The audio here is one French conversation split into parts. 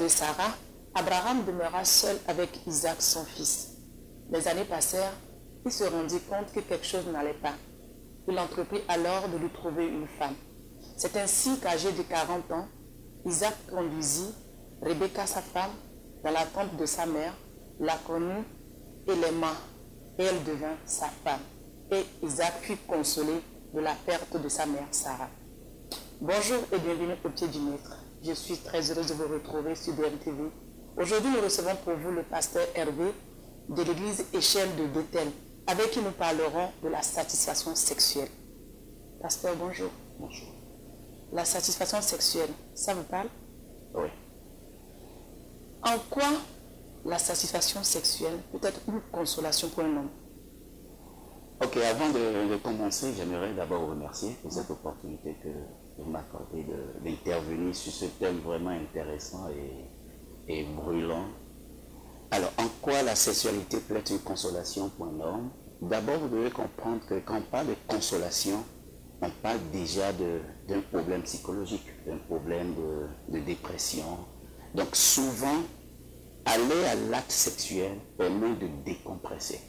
de Sarah, Abraham demeura seul avec Isaac son fils. Les années passèrent, il se rendit compte que quelque chose n'allait pas. Il entreprit alors de lui trouver une femme. C'est ainsi qu'âgé de 40 ans, Isaac conduisit Rebecca sa femme dans la tente de sa mère, la connut et l'aima, et elle devint sa femme. Et Isaac fut consolé de la perte de sa mère Sarah. Bonjour et bienvenue au pied du maître. Je suis très heureuse de vous retrouver sur DMTV. Aujourd'hui, nous recevons pour vous le pasteur Hervé de l'église Échelle de Bethel, avec qui nous parlerons de la satisfaction sexuelle. Pasteur, bonjour. Bonjour. La satisfaction sexuelle, ça vous parle? Oui. En quoi la satisfaction sexuelle peut être une consolation pour un homme? Ok, avant de commencer, j'aimerais d'abord vous remercier pour cette opportunité que vous m'accordez d'intervenir sur ce thème vraiment intéressant et brûlant. Alors, en quoi la sexualité peut être une consolation pour un homme? D'abord, vous devez comprendre que quand on parle de consolation, on parle déjà d'un problème psychologique, d'un problème de dépression. Donc souvent, aller à l'acte sexuel permet de décompresser.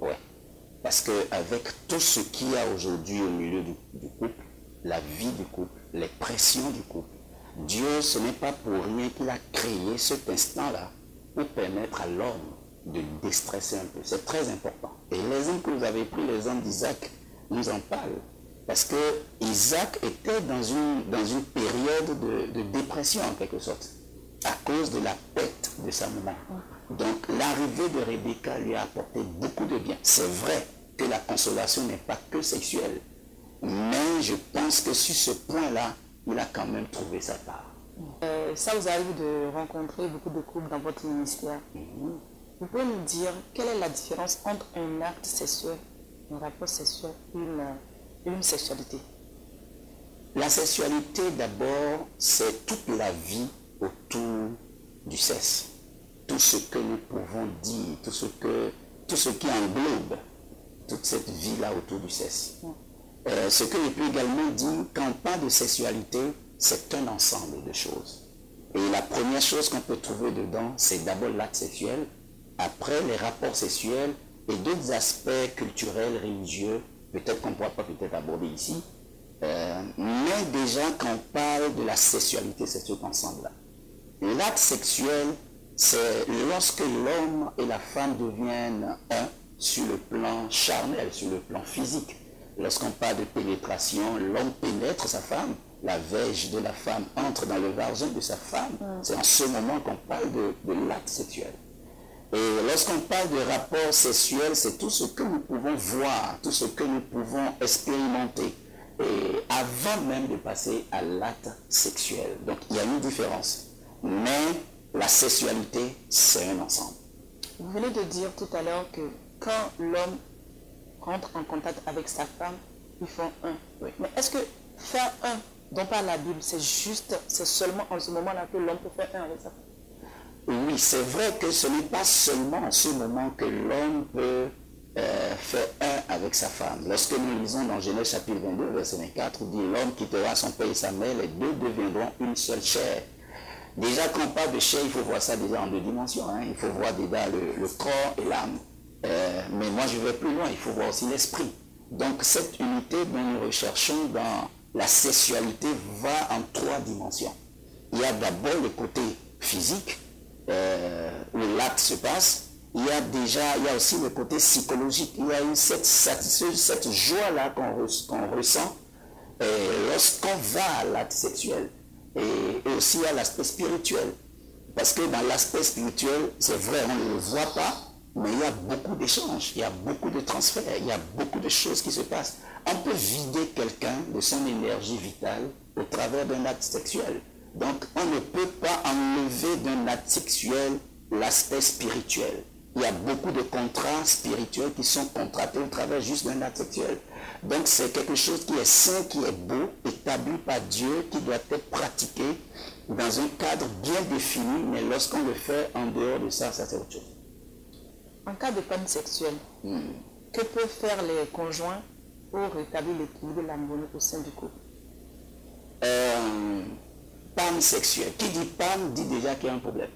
Ouais. Parce qu'avec tout ce qu'il y a aujourd'hui au milieu du couple, la vie du couple, les pressions du couple, Dieu, ce n'est pas pour rien qu'il a créé cet instant-là pour permettre à l'homme de déstresser un peu. C'est très important. Et l'exemple que vous avez pris, l'exemple d'Isaac, nous en parle. Parce que Isaac était dans une période de dépression en quelque sorte, à cause de la perte de sa maman. Donc l'arrivée de Rebecca lui a apporté beaucoup de bien. C'est vrai que la consolation n'est pas que sexuelle, mais je pense que sur ce point-là, il a quand même trouvé sa part. Ça vous arrive de rencontrer beaucoup de couples dans votre ministère. Vous pouvez nous dire quelle est la différence entre un acte sexuel, un rapport sexuel et une sexualité? La sexualité, d'abord, c'est toute la vie autour du sexe. Tout ce que nous pouvons dire, tout ce qui englobe toute cette vie-là autour du sexe. Ce que je peux également dire, quand on parle de sexualité, c'est un ensemble de choses. Et la première chose qu'on peut trouver dedans, c'est d'abord l'acte sexuel, après les rapports sexuels et d'autres aspects culturels, religieux, peut-être qu'on ne pourra pas peut-être aborder ici. Mais déjà, quand on parle de la sexualité, c'est tout ensemble-là. L'acte sexuel, c'est lorsque l'homme et la femme deviennent un sur le plan charnel, sur le plan physique. Lorsqu'on parle de pénétration, l'homme pénètre sa femme, la verge de la femme entre dans le vagin de sa femme. C'est en ce moment qu'on parle de l'acte sexuel. Et lorsqu'on parle de rapport sexuel, c'est tout ce que nous pouvons voir, tout ce que nous pouvons expérimenter, et avant même de passer à l'acte sexuel. Donc il y a une différence. Mais la sexualité, c'est un ensemble. Vous venez de dire tout à l'heure que quand l'homme rentre en contact avec sa femme, ils font un. Oui. Mais est-ce que faire un, dont parle la Bible, c'est seulement en ce moment-là que l'homme peut faire un avec sa femme? Oui, c'est vrai que ce n'est pas seulement en ce moment que l'homme peut faire un avec sa femme. Lorsque nous lisons dans Genèse chapitre 22, verset 24, il dit « L'homme quittera son père et sa mère, les deux deviendront une seule chair ». Déjà, quand on parle de chair, il faut voir ça déjà en deux dimensions. Hein. Il faut voir déjà le corps et l'âme. Mais moi, je vais plus loin, il faut voir aussi l'esprit. Donc, cette unité que nous recherchons dans la sexualité va en trois dimensions. Il y a d'abord le côté physique, où l'acte se passe. Il y a aussi le côté psychologique. Il y a cette joie-là qu'on ressent lorsqu'on va à l'acte sexuel. Et aussi à l'aspect spirituel. Parce que dans l'aspect spirituel, c'est vrai, on ne le voit pas, mais il y a beaucoup d'échanges, il y a beaucoup de transferts, il y a beaucoup de choses qui se passent. On peut vider quelqu'un de son énergie vitale au travers d'un acte sexuel. Donc, on ne peut pas enlever d'un acte sexuel l'aspect spirituel. Il y a beaucoup de contrats spirituels qui sont contractés au travers juste d'un acte sexuel. Donc, c'est quelque chose qui est sain, qui est beau, établi par Dieu, qui doit être pratiqué dans un cadre bien défini, mais lorsqu'on le fait en dehors de ça, ça c'est autre chose. En cas de panne sexuelle, que peuvent faire les conjoints pour rétablir l'équilibre et l'harmonie au sein du couple? panne sexuelle. Qui dit panne dit déjà qu'il y a un problème.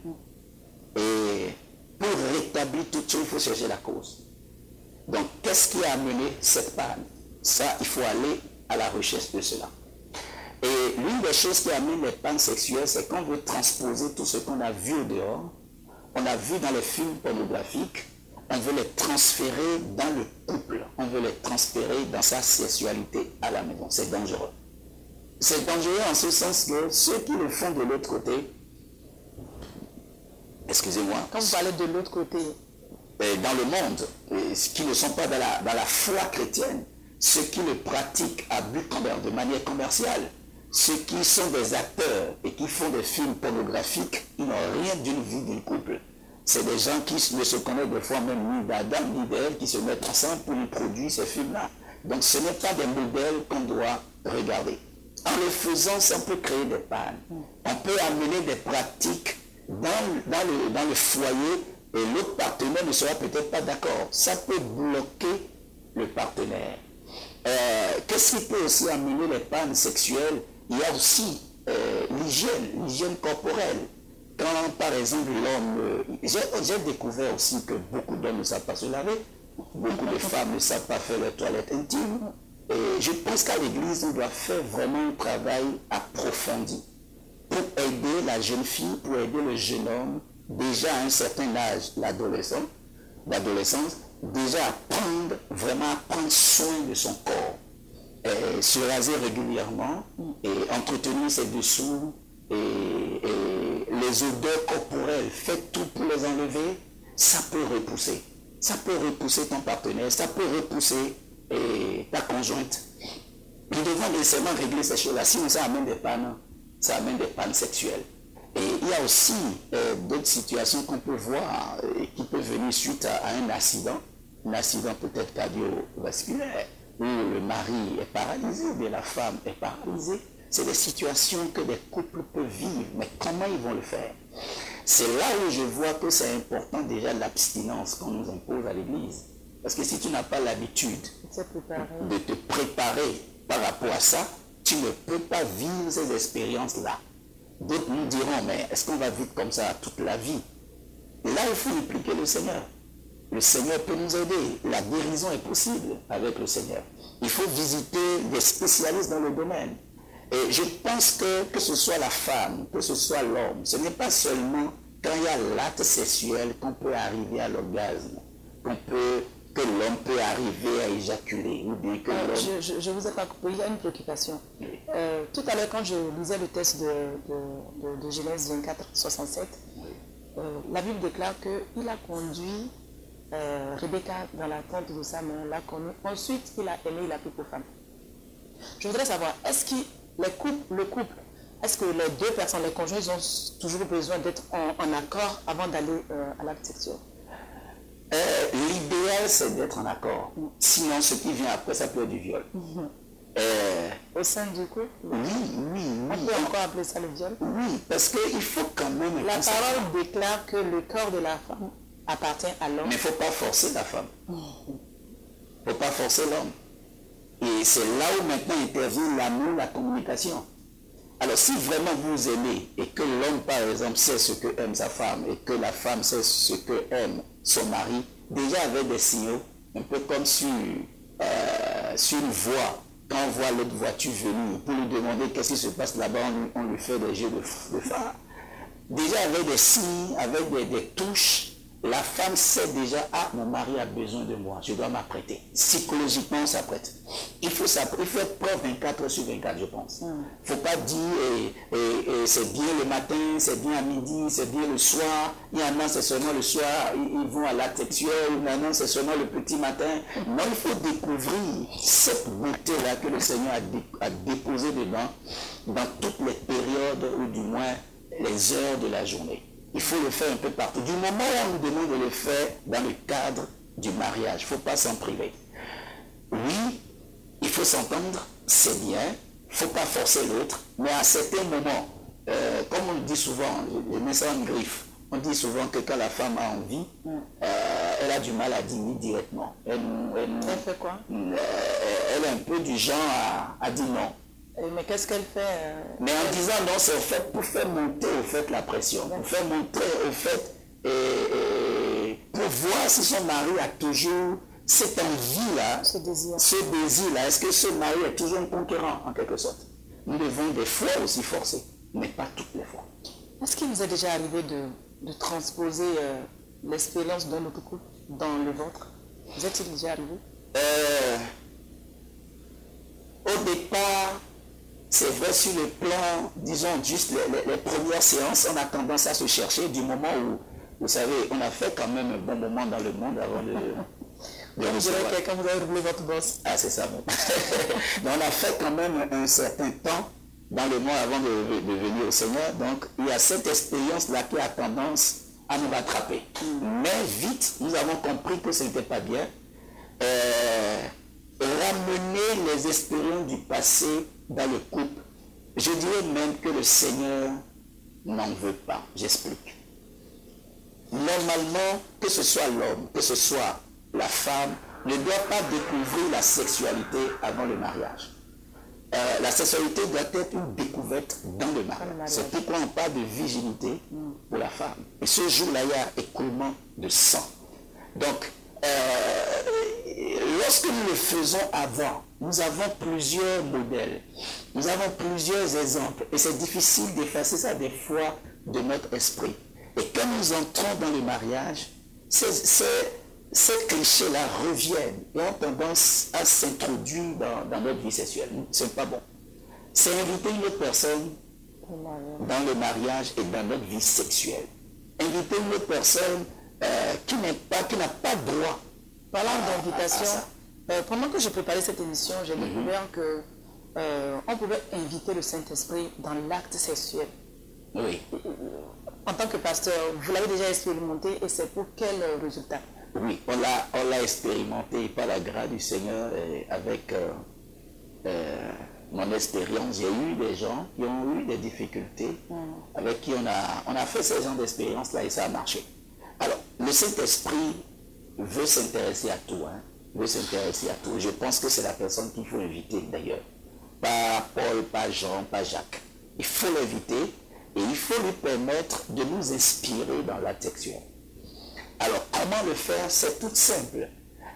Et pour rétablir tout ça, il faut chercher la cause. Donc, qu'est-ce qui a amené cette panne? Ça, il faut aller à la recherche de cela. Et l'une des choses qui amène les pannes sexuelles, c'est qu'on veut transposer tout ce qu'on a vu au dehors, on a vu dans les films pornographiques, on veut les transférer dans le couple, on veut les transférer dans sa sexualité à la maison. C'est dangereux. C'est dangereux en ce sens que ceux qui le font de l'autre côté, excusez-moi. Quand vous parlez de l'autre côté, dans le monde, qui ne sont pas dans la foi chrétienne, ceux qui le pratiquent à but de manière commerciale, ceux qui sont des acteurs et qui font des films pornographiques, ils n'ont rien d'une vie d'un couple. C'est des gens qui ne se connaissent des fois même ni d'Adam ni d'Ève qui se mettent ensemble pour nous produire ces films-là. Donc ce n'est pas des modèles qu'on doit regarder. En le faisant, ça peut créer des pannes. On peut amener des pratiques dans le foyer et l'autre partenaire ne sera peut-être pas d'accord. Ça peut bloquer le partenaire. Qu'est-ce qui peut aussi amener les pannes sexuelles? Il y a aussi l'hygiène corporelle. Quand par exemple l'homme, j'ai découvert aussi que beaucoup d'hommes ne savent pas se laver, beaucoup de femmes ne savent pas faire leur toilette intime. Et je pense qu'à l'église, on doit faire vraiment un travail approfondi pour aider la jeune fille, pour aider le jeune homme, déjà à un certain âge, l'adolescence, déjà vraiment à prendre soin de son corps, se raser régulièrement et entretenir ses dessous et les odeurs corporelles, faites tout pour les enlever, ça peut repousser. Ça peut repousser ton partenaire, ça peut repousser ta conjointe. Nous devons nécessairement régler ces choses-là, sinon ça amène des pannes sexuelles. Et il y a aussi d'autres situations qu'on peut voir et qui peuvent venir suite à un accident peut-être cardiovasculaire, où le mari est paralysé ou bien la femme est paralysée. C'est des situations que des couples peuvent vivre, mais comment ils vont le faire? C'est là où je vois que c'est important déjà l'abstinence qu'on nous impose à l'église. Parce que si tu n'as pas l'habitude de te préparer par rapport à ça, tu ne peux pas vivre ces expériences-là. D'autres nous diront, mais est-ce qu'on va vivre comme ça toute la vie? Là, il faut impliquer le Seigneur. Le Seigneur peut nous aider. La guérison est possible avec le Seigneur. Il faut visiter des spécialistes dans le domaine. Et je pense que ce soit la femme, que ce soit l'homme, ce n'est pas seulement quand il y a l'acte sexuel qu'on peut arriver à l'orgasme, que l'homme peut arriver à éjaculer, ou bien que l'homme... Je vous ai pas coupé, il y a une préoccupation. Oui. Tout à l'heure, quand je lisais le texte de Genèse 24, 67, oui. La Bible déclare qu'il a conduit Rebecca dans la tente de sa mère, l'a connue. Ensuite, il a aimé, il a pris pour femme. Je voudrais savoir, est-ce que le couple, est-ce que les deux personnes, les conjoints, ils ont toujours besoin d'être en accord avant d'aller à l'acte sexuel? L'idéal, c'est d'être en accord. Sinon, ce qui vient après, ça peut être du viol. Au sein du couple? Oui. On peut encore appeler ça le viol? Oui, parce qu'il faut quand même... La parole déclare que le corps de la femme appartient à l'homme. Mais il ne faut pas forcer la femme. Il ne faut pas forcer l'homme. Et c'est là où maintenant intervient l'amour, la communication. Alors si vraiment vous aimez et que l'homme par exemple sait ce que aime sa femme et que la femme sait ce que aime son mari, déjà avec des signaux, un peu comme sur une voie, quand on voit l'autre voiture venir pour lui demander qu'est-ce qui se passe là-bas, on lui fait des jeux de phare. Déjà avec des signes, avec des touches, la femme sait déjà, ah, mon mari a besoin de moi, je dois m'apprêter. Psychologiquement, on s'apprête. Il faut être prêt 24 heures sur 24, je pense. Il ne faut pas dire, c'est bien le matin, c'est bien à midi, c'est bien le soir. Il y en a, c'est seulement le soir, ils vont à l'acte sexuel. Maintenant, c'est seulement le petit matin. Non, il faut découvrir cette beauté-là que le Seigneur a déposée dedans, dans toutes les périodes, ou du moins les heures de la journée. Il faut le faire un peu partout. Du moment où on nous demande de le faire dans le cadre du mariage, il ne faut pas s'en priver. Oui, il faut s'entendre, c'est bien, il ne faut pas forcer l'autre, mais à certains moments, comme on le dit souvent, je mets ça en griffe, on dit souvent que quand la femme a envie, elle a du mal à dire oui directement. Elle fait quoi? Elle est un peu du genre à dire non. Mais qu'est-ce qu'elle fait Mais en disant non, c'est au fait pour faire monter au fait la pression, pour faire monter au fait, pour voir si son mari a toujours cette envie-là, ce désir-là. Est-ce que ce mari est toujours un conquérant en quelque sorte? Nous devons des fois aussi forcer, mais pas toutes les fois. Est-ce qu'il vous est déjà arrivé de transposer l'expérience d'un autre couple dans le vôtre? Vous est-il déjà arrivé? Au départ, c'est vrai sur le plan, disons juste les premières séances, on a tendance à se chercher du moment où, vous savez, on a fait quand même un bon moment dans le monde avant de... Vous dirait quelqu'un vous avez roulé votre bosse. Ah, c'est ça. Bon. Donc, on a fait quand même un certain temps dans le monde avant de venir au Seigneur. Donc, il y a cette expérience-là qui a tendance à nous rattraper. Mais vite, nous avons compris que ce n'était pas bien. Ramener les expériences du passé dans le couple, je dirais même que le Seigneur n'en veut pas. J'explique. Normalement, que ce soit l'homme, que ce soit la femme, ne doit pas découvrir la sexualité avant le mariage. La sexualité doit être une découverte dans le mariage. C'est pourquoi on parle de virginité pour la femme. Et ce jour-là, il y a écoulement de sang. Donc, lorsque nous le faisons avant, nous avons plusieurs modèles, nous avons plusieurs exemples, et c'est difficile d'effacer ça des fois de notre esprit. Et quand nous entrons dans le mariage, ces clichés-là reviennent et ont tendance à s'introduire dans notre vie sexuelle. Ce n'est pas bon. C'est inviter une autre personne dans le mariage et dans notre vie sexuelle. Inviter une autre personne qui n'a pas droit. Parlant d'invitation, pendant que je préparais cette émission, j'ai découvert que on pouvait inviter le Saint-Esprit dans l'acte sexuel. Oui. En tant que pasteur, vous l'avez déjà expérimenté et c'est pour quel résultat? Oui, on l'a expérimenté par la grâce du Seigneur avec mon expérience. J'ai eu des gens qui ont eu des difficultés, avec qui on a fait ce genre d'expérience-là et ça a marché. Alors, le Saint-Esprit veut s'intéresser à tout, veut s'intéresser à tout. Je pense que c'est la personne qu'il faut inviter d'ailleurs. Pas Paul, pas Jean, pas Jacques. Il faut l'inviter et il faut lui permettre de nous inspirer dans l'acte sexuel. Alors, comment le faire? C'est tout simple.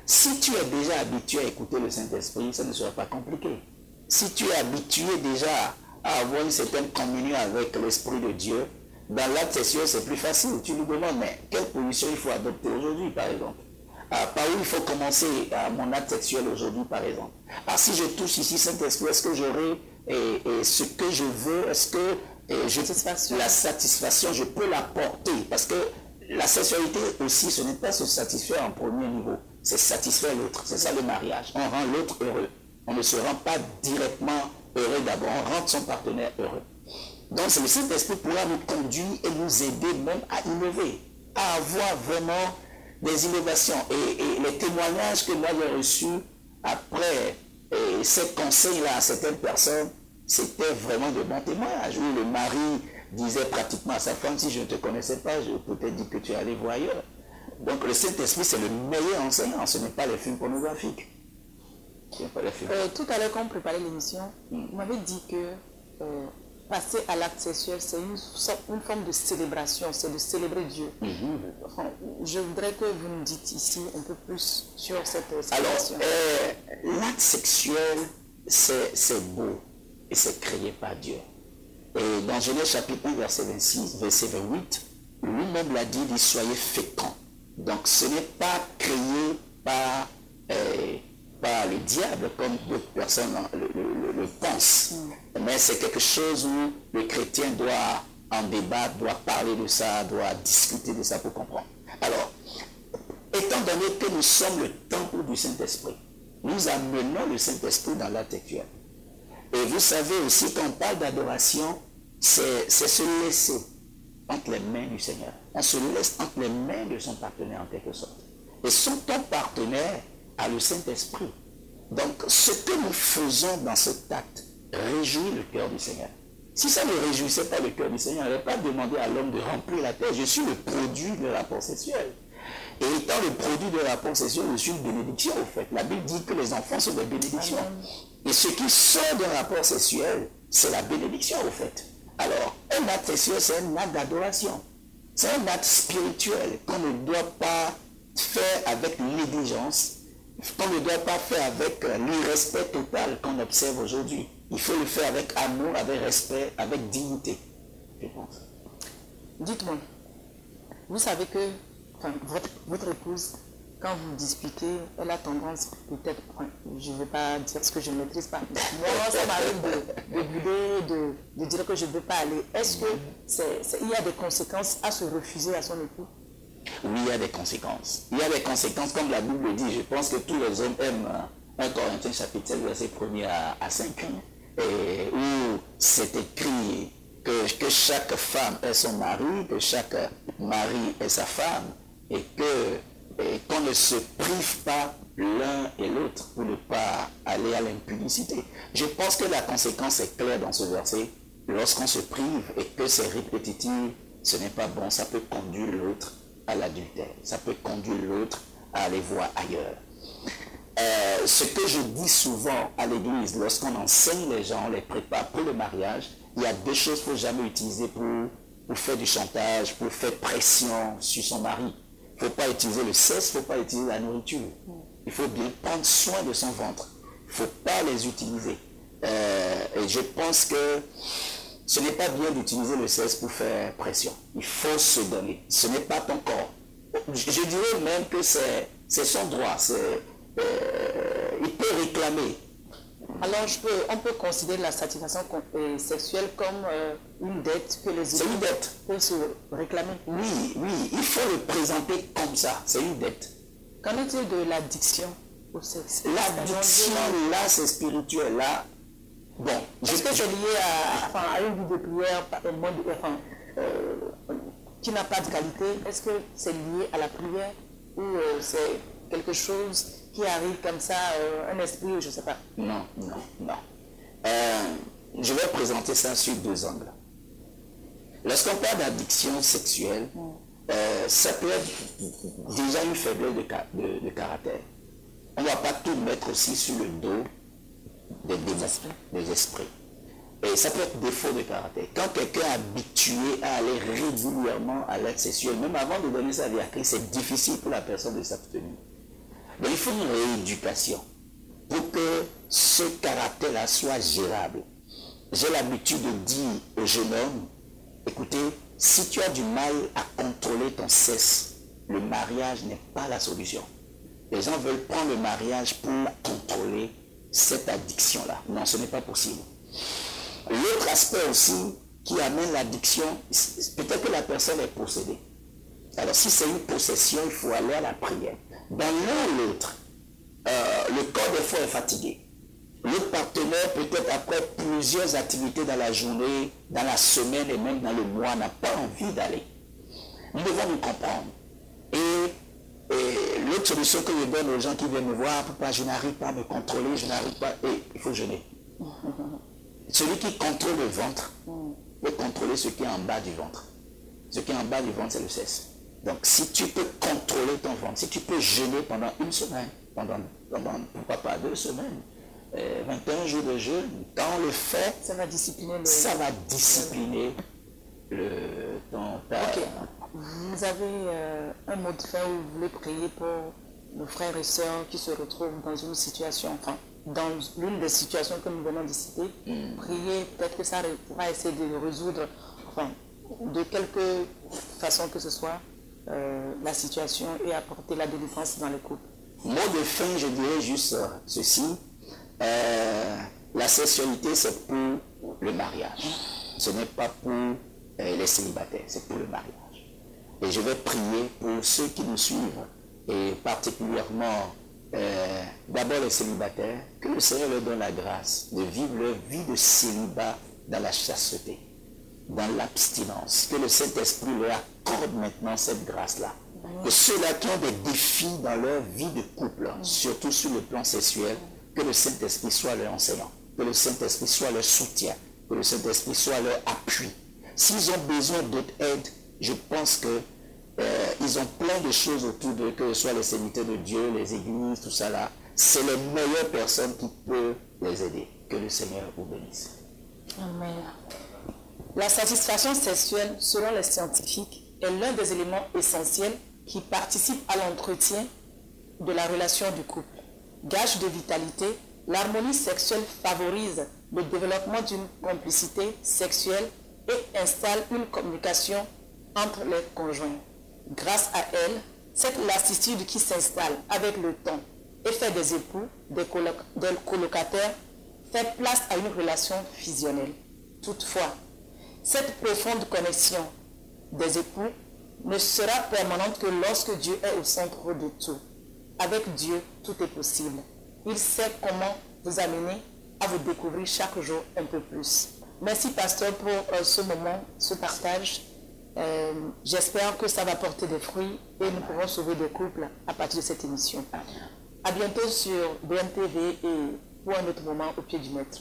Si tu es déjà habitué à écouter le Saint-Esprit, ça ne sera pas compliqué. Si tu es habitué déjà à avoir une certaine communion avec l'Esprit de Dieu, dans l'acte sexuel, c'est plus facile. Tu lui demandes, mais quelle position il faut adopter aujourd'hui, par exemple? Par où il faut commencer mon acte sexuel aujourd'hui, par exemple? Si je touche ici Saint-Esprit, est-ce que j'aurai ce que je veux? Est-ce que la satisfaction, je peux l'apporter? Parce que la sexualité aussi, ce n'est pas se satisfaire en premier niveau, c'est satisfaire l'autre. C'est ça le mariage. On rend l'autre heureux. On ne se rend pas directement heureux d'abord, on rend son partenaire heureux. Donc le Saint-Esprit pourra nous conduire et nous aider même à innover, à avoir vraiment des innovations. Et les témoignages que moi j'ai reçus après ces conseils-là à certaines personnes, c'était vraiment de bons témoignages, où le mari disait pratiquement à sa femme, si je ne te connaissais pas, je peux te dire que tu es allé voir ailleurs. Donc le Saint-Esprit, c'est le meilleur enseignant, ce n'est pas les films pornographiques. Tout à l'heure, quand on préparait l'émission, vous m'avez dit que passer à l'acte sexuel, c'est une forme de célébration, c'est de célébrer Dieu. Enfin, je voudrais que vous nous dites ici un peu plus sur cette célébration. Alors, l'acte sexuel, c'est beau et c'est créé par Dieu. Et dans Genèse chapitre 1, verset 26, verset 28, lui-même l'a dit, soyez féconds. Donc ce n'est pas créé par le diable, comme d'autres personnes le pensent. Mais c'est quelque chose où le chrétien doit en débattre, doit parler de ça, doit discuter de ça pour comprendre. Alors, étant donné que nous sommes le temple du Saint-Esprit, nous amenons le Saint-Esprit dans l'acte sexuel. Et vous savez aussi, quand on parle d'adoration, c'est se laisser entre les mains du Seigneur. On se laisse entre les mains de son partenaire en quelque sorte. Et son partenaire a le Saint-Esprit. Donc, ce que nous faisons dans cet acte réjouit le cœur du Seigneur. Si ça ne réjouissait pas le cœur du Seigneur, il n'aurait pas demandé à l'homme de remplir la terre. Je suis le produit de rapport sexuel. Et étant le produit de rapport sexuel, je suis une bénédiction au fait. La Bible dit que les enfants sont des bénédictions. Et ce qui sort d'un rapport sexuel, c'est la bénédiction au fait. Alors, un acte sexuel, c'est un acte d'adoration. C'est un acte spirituel qu'on ne doit pas faire avec négligence, qu'on ne doit pas faire avec l'irrespect total qu'on observe aujourd'hui. Il faut le faire avec amour, avec respect, avec dignité, je pense. Dites-moi, vous savez que votre épouse, quand vous disputez, elle a tendance, peut-être, je ne vais pas dire ce que je ne maîtrise pas. Moi, ça m'arrive de bouder, de dire que je ne veux pas aller. Est-ce qu'il y a des conséquences à se refuser à son époux? Oui, il y a des conséquences. Il y a des conséquences, comme la Bible dit. Je pense que tous les hommes aiment 1 Corinthiens chapitre 7, verset 1er à 5, et où c'est écrit que chaque femme est son mari, que chaque mari est sa femme, et qu'on ne se prive pas l'un et l'autre pour ne pas aller à l'impudicité. Je pense que la conséquence est claire dans ce verset. Lorsqu'on se prive et que c'est répétitif, ce n'est pas bon, ça peut conduire l'autre à l'adultère, ça peut conduire l'autre à aller voir ailleurs. Ce que je dis souvent à l'église, lorsqu'on enseigne les gens, on les prépare pour le mariage, il y a deux choses qu'il ne faut jamais utiliser pour faire du chantage, pour faire pression sur son mari. Il ne faut pas utiliser le sexe, il ne faut pas utiliser la nourriture. Il faut bien prendre soin de son ventre. Il ne faut pas les utiliser. Et je pense que ce n'est pas bien d'utiliser le sexe pour faire pression. Il faut se donner. Ce n'est pas ton corps. Je dirais même que c'est son droit. Il peut réclamer. Alors on peut considérer la satisfaction sexuelle comme une dette que les C'est une dette. peuvent se réclamer. Oui, il faut le présenter comme ça. C'est une dette. Qu'en est-il de l'addiction au sexe? L'addiction, là, c'est spirituel. Là, bon. Est-ce que c'est lié à une vie de prière qui n'a pas de qualité? Est-ce que c'est lié à la prière ou c'est quelque chose qui arrive comme ça, un esprit, je ne sais pas? Non. Je vais présenter ça sur deux angles. Lorsqu'on parle d'addiction sexuelle, ça peut être déjà une faiblesse de caractère. On ne va pas tout mettre aussi sur le dos des démons, des esprits. Et ça peut être défaut de caractère. Quand quelqu'un est habitué à aller régulièrement à l'acte sexuel, même avant de donner sa vie à Christ, c'est difficile pour la personne de s'abstenir. Mais il faut une rééducation pour que ce caractère-là soit gérable. J'ai l'habitude de dire aux jeunes hommes, écoutez, si tu as du mal à contrôler ton sexe, le mariage n'est pas la solution. Les gens veulent prendre le mariage pour contrôler cette addiction-là. Non, ce n'est pas possible. L'autre aspect aussi qui amène l'addiction, peut-être que la personne est possédée. Alors si c'est une possession, il faut aller à la prière. Dans l'un ou l'autre, le corps des fois est fatigué. L'autre partenaire, peut-être après plusieurs activités dans la journée, dans la semaine et même dans le mois, n'a pas envie d'aller. Nous devons nous comprendre. Et l'autre solution que je donne aux gens qui viennent me voir, papa, je n'arrive pas à me contrôler, je n'arrive pas, et il faut jeûner. Celui qui contrôle le ventre peut contrôler ce qui est en bas du ventre. Ce qui est en bas du ventre, c'est le sexe. Donc, si tu peux contrôler ton ventre, si tu peux jeûner pendant une semaine, pourquoi pas 2 semaines, 21 jours de jeûne, quand on le fait, ça va discipliner ton Ok. Vous avez un mot de fin où vous voulez prier pour nos frères et sœurs qui se retrouvent dans une situation, enfin, dans l'une des situations que nous venons de citer. Prier, peut-être que ça pourra essayer de résoudre, enfin, de quelque façon que ce soit, la situation et apporter la délivrance dans le couple. Mot de fin, je dirais juste ceci. La sexualité, c'est pour le mariage. Ce n'est pas pour les célibataires, c'est pour le mariage. Et je vais prier pour ceux qui nous suivent, et particulièrement d'abord les célibataires, que le Seigneur leur donne la grâce de vivre leur vie de célibat dans la chasteté, dans l'abstinence, que le Saint-Esprit leur accorde maintenant cette grâce-là. Que ceux-là qui ont des défis dans leur vie de couple, surtout sur le plan sexuel, que le Saint-Esprit soit leur enseignant, que le Saint-Esprit soit leur soutien, que le Saint-Esprit soit leur appui. S'ils ont besoin d'autres aides, je pense que ils ont plein de choses autour d'eux, que ce soit les serviteurs de Dieu, les églises, tout ça là. c'est les meilleures personnes qui peuvent les aider. Que le Seigneur vous bénisse. Amen. La satisfaction sexuelle, selon les scientifiques, est l'un des éléments essentiels qui participent à l'entretien de la relation du couple. Gage de vitalité, l'harmonie sexuelle favorise le développement d'une complicité sexuelle et installe une communication entre les conjoints. Grâce à elle, cette lassitude qui s'installe avec le temps et fait des époux, des colocataires, fait place à une relation fusionnelle. Toutefois, cette profonde connexion des époux ne sera permanente que lorsque Dieu est au centre de tout. Avec Dieu, tout est possible. Il sait comment vous amener à vous découvrir chaque jour un peu plus. Merci pasteur pour ce moment, ce partage. J'espère que ça va porter des fruits et nous pourrons sauver des couples à partir de cette émission. À bientôt sur BNTV et pour un autre moment au pied du maître.